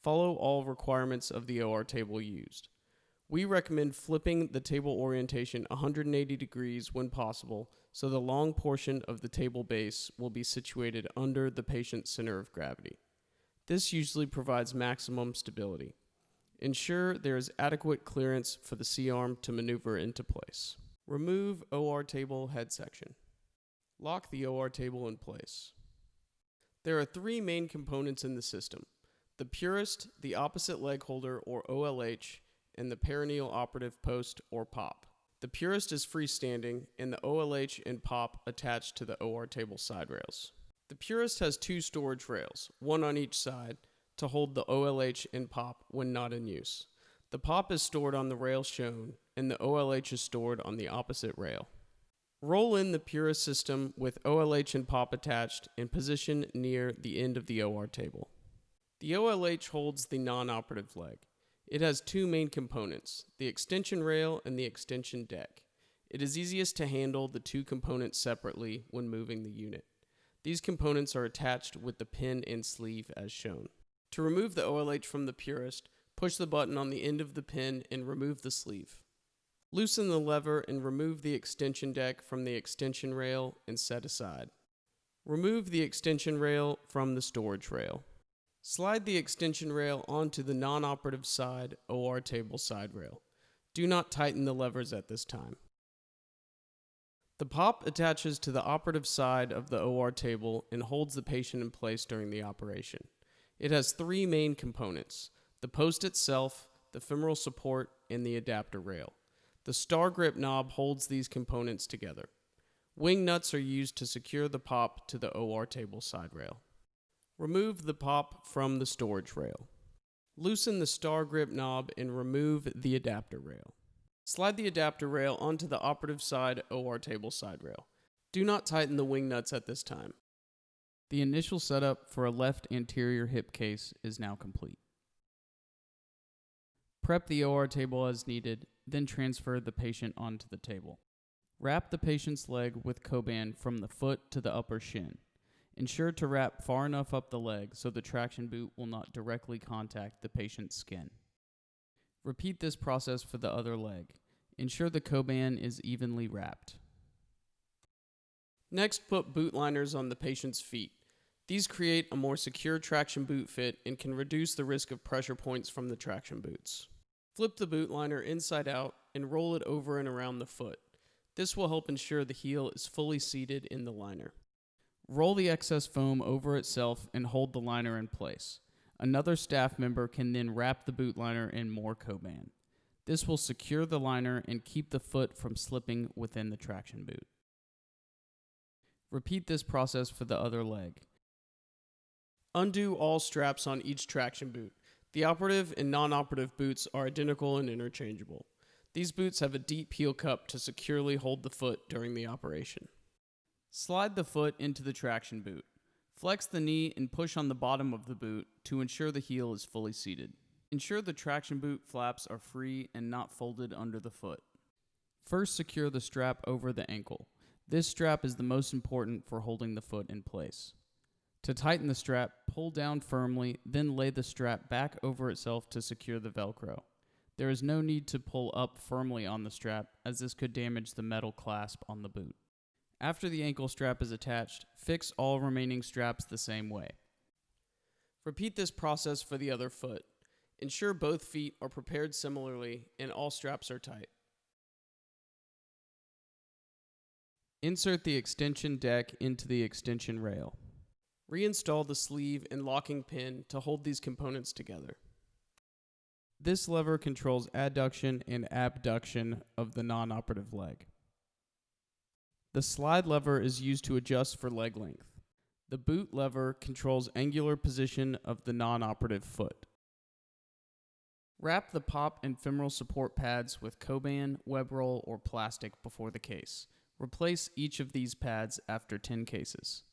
Follow all requirements of the OR table used. We recommend flipping the table orientation 180 degrees when possible, so the long portion of the table base will be situated under the patient's center of gravity. This usually provides maximum stability. Ensure there is adequate clearance for the C-arm to maneuver into place. Remove OR table head section. Lock the OR table in place. There are three main components in the system: the PURIST, the opposite leg holder or OLH, and the perineal operative post or POP. The PURIST is freestanding and the OLH and POP attached to the OR table side rails. The PURIST has two storage rails, one on each side, to hold the OLH and POP when not in use. The POP is stored on the rail shown, and the OLH is stored on the opposite rail. Roll in the PURIST system with OLH and POP attached and position near the end of the OR table. The OLH holds the non-operative leg. It has two main components, the extension rail and the extension deck. It is easiest to handle the two components separately when moving the unit. These components are attached with the pin and sleeve as shown. To remove the OLH from the PURIST, push the button on the end of the pin and remove the sleeve. Loosen the lever and remove the extension deck from the extension rail and set aside. Remove the extension rail from the storage rail. Slide the extension rail onto the non-operative side OR table side rail. Do not tighten the levers at this time. The POP attaches to the operative side of the OR table and holds the patient in place during the operation. It has three main components: the post itself, the femoral support, and the adapter rail. The star grip knob holds these components together. Wing nuts are used to secure the POP to the OR table side rail. Remove the POP from the storage rail. Loosen the star grip knob and remove the adapter rail. Slide the adapter rail onto the operative side OR table side rail. Do not tighten the wing nuts at this time. The initial setup for a left anterior hip case is now complete. Prep the OR table as needed, then transfer the patient onto the table. Wrap the patient's leg with Coban from the foot to the upper shin. Ensure to wrap far enough up the leg so the traction boot will not directly contact the patient's skin. Repeat this process for the other leg. Ensure the Coban is evenly wrapped. Next, put boot liners on the patient's feet. These create a more secure traction boot fit and can reduce the risk of pressure points from the traction boots. Flip the boot liner inside out and roll it over and around the foot. This will help ensure the heel is fully seated in the liner. Roll the excess foam over itself and hold the liner in place. Another staff member can then wrap the boot liner in more Coban. This will secure the liner and keep the foot from slipping within the traction boot. Repeat this process for the other leg. Undo all straps on each traction boot. The operative and non-operative boots are identical and interchangeable. These boots have a deep heel cup to securely hold the foot during the operation. Slide the foot into the traction boot. Flex the knee and push on the bottom of the boot to ensure the heel is fully seated. Ensure the traction boot flaps are free and not folded under the foot. First, secure the strap over the ankle. This strap is the most important for holding the foot in place. To tighten the strap, pull down firmly, then lay the strap back over itself to secure the Velcro. There is no need to pull up firmly on the strap, as this could damage the metal clasp on the boot. After the ankle strap is attached, fix all remaining straps the same way. Repeat this process for the other foot. Ensure both feet are prepared similarly and all straps are tight. Insert the extension deck into the extension rail. Reinstall the sleeve and locking pin to hold these components together. This lever controls adduction and abduction of the non-operative leg. The slide lever is used to adjust for leg length. The boot lever controls angular position of the non-operative foot. Wrap the POP and femoral support pads with Coban, web roll, or plastic before the case. Replace each of these pads after 10 cases.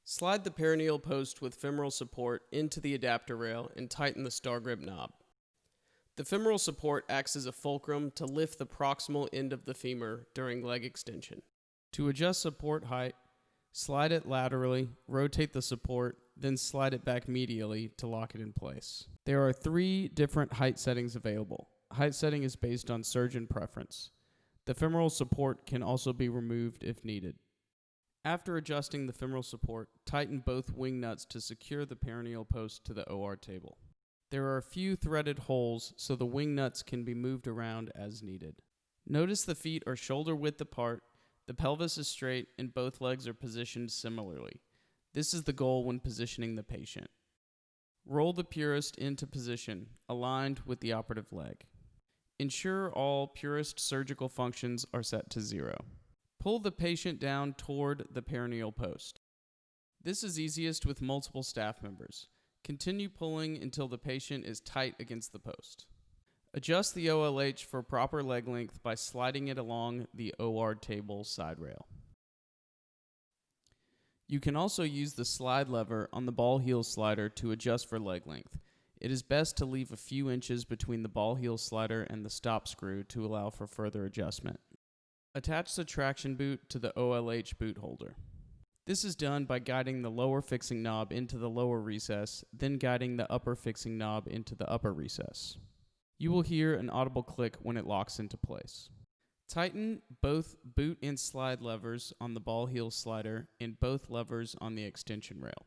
Slide the perineal post with femoral support into the adapter rail and tighten the star grip knob. The femoral support acts as a fulcrum to lift the proximal end of the femur during leg extension. To adjust support height, slide it laterally, rotate the support, then slide it back medially to lock it in place. There are 3 different height settings available. Height setting is based on surgeon preference. The femoral support can also be removed if needed. After adjusting the femoral support, tighten both wing nuts to secure the perineal post to the OR table. There are a few threaded holes so the wing nuts can be moved around as needed. Notice the feet are shoulder width apart, the pelvis is straight, and both legs are positioned similarly. This is the goal when positioning the patient. Roll the PURIST into position, aligned with the operative leg. Ensure all PURIST surgical functions are set to 0. Pull the patient down toward the perineal post. This is easiest with multiple staff members. Continue pulling until the patient is tight against the post. Adjust the OLH for proper leg length by sliding it along the OR table side rail. You can also use the slide lever on the ball heel slider to adjust for leg length. It is best to leave a few inches between the ball heel slider and the stop screw to allow for further adjustment. Attach the traction boot to the OLH boot holder. This is done by guiding the lower fixing knob into the lower recess, then guiding the upper fixing knob into the upper recess. You will hear an audible click when it locks into place. Tighten both boot and slide levers on the ball heel slider and both levers on the extension rail.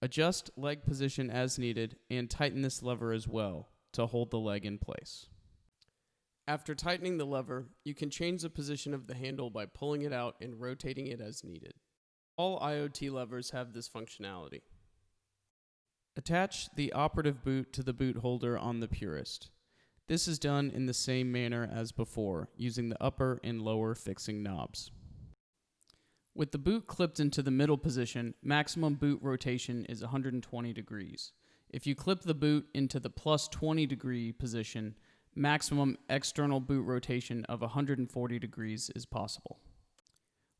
Adjust leg position as needed and tighten this lever as well to hold the leg in place. After tightening the lever, you can change the position of the handle by pulling it out and rotating it as needed. All IoT levers have this functionality. Attach the operative boot to the boot holder on the PURIST. This is done in the same manner as before, using the upper and lower fixing knobs. With the boot clipped into the middle position, maximum boot rotation is 120 degrees. If you clip the boot into the plus 20 degree position, maximum external boot rotation of 140 degrees is possible.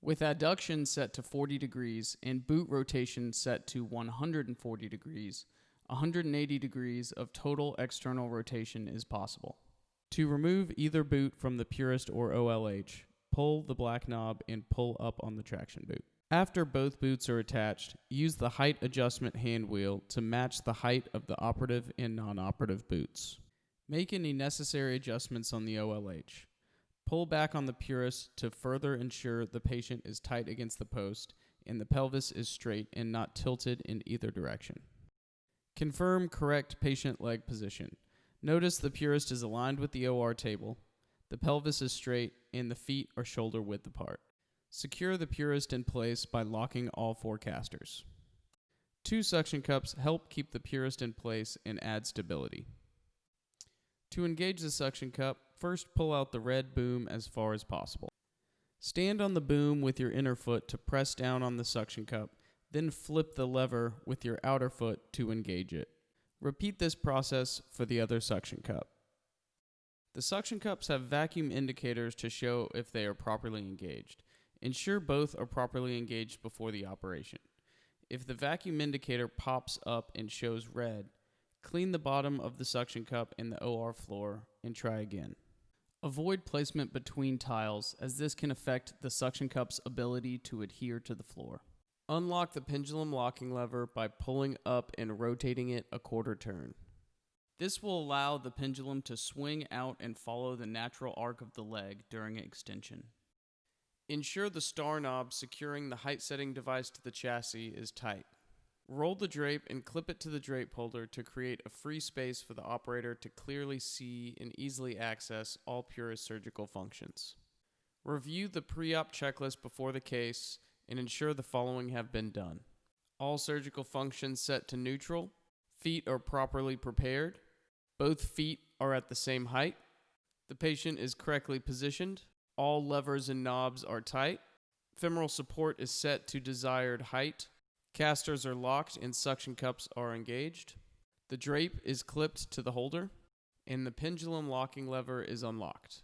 With adduction set to 40 degrees and boot rotation set to 140 degrees, 180 degrees of total external rotation is possible. To remove either boot from the PURIST or OLH, pull the black knob and pull up on the traction boot. After both boots are attached, use the height adjustment hand wheel to match the height of the operative and non-operative boots. Make any necessary adjustments on the OLH. Pull back on the PURIST to further ensure the patient is tight against the post and the pelvis is straight and not tilted in either direction. Confirm correct patient leg position. Notice the PURIST is aligned with the OR table, the pelvis is straight, and the feet are shoulder width apart. Secure the PURIST in place by locking all 4 casters. 2 suction cups help keep the PURIST in place and add stability. To engage the suction cup, first pull out the red boom as far as possible. Stand on the boom with your inner foot to press down on the suction cup, then flip the lever with your outer foot to engage it. Repeat this process for the other suction cup. The suction cups have vacuum indicators to show if they are properly engaged. Ensure both are properly engaged before the operation. If the vacuum indicator pops up and shows red, clean the bottom of the suction cup and the OR floor and try again. Avoid placement between tiles as this can affect the suction cup's ability to adhere to the floor. Unlock the pendulum locking lever by pulling up and rotating it a quarter turn. This will allow the pendulum to swing out and follow the natural arc of the leg during extension. Ensure the star knob securing the height setting device to the chassis is tight. Roll the drape and clip it to the drape holder to create a free space for the operator to clearly see and easily access all PURIST surgical functions. Review the pre-op checklist before the case and ensure the following have been done. All surgical functions set to neutral. Feet are properly prepared. Both feet are at the same height. The patient is correctly positioned. All levers and knobs are tight. Femoral support is set to desired height. Casters are locked and suction cups are engaged. The drape is clipped to the holder, and the pendulum locking lever is unlocked.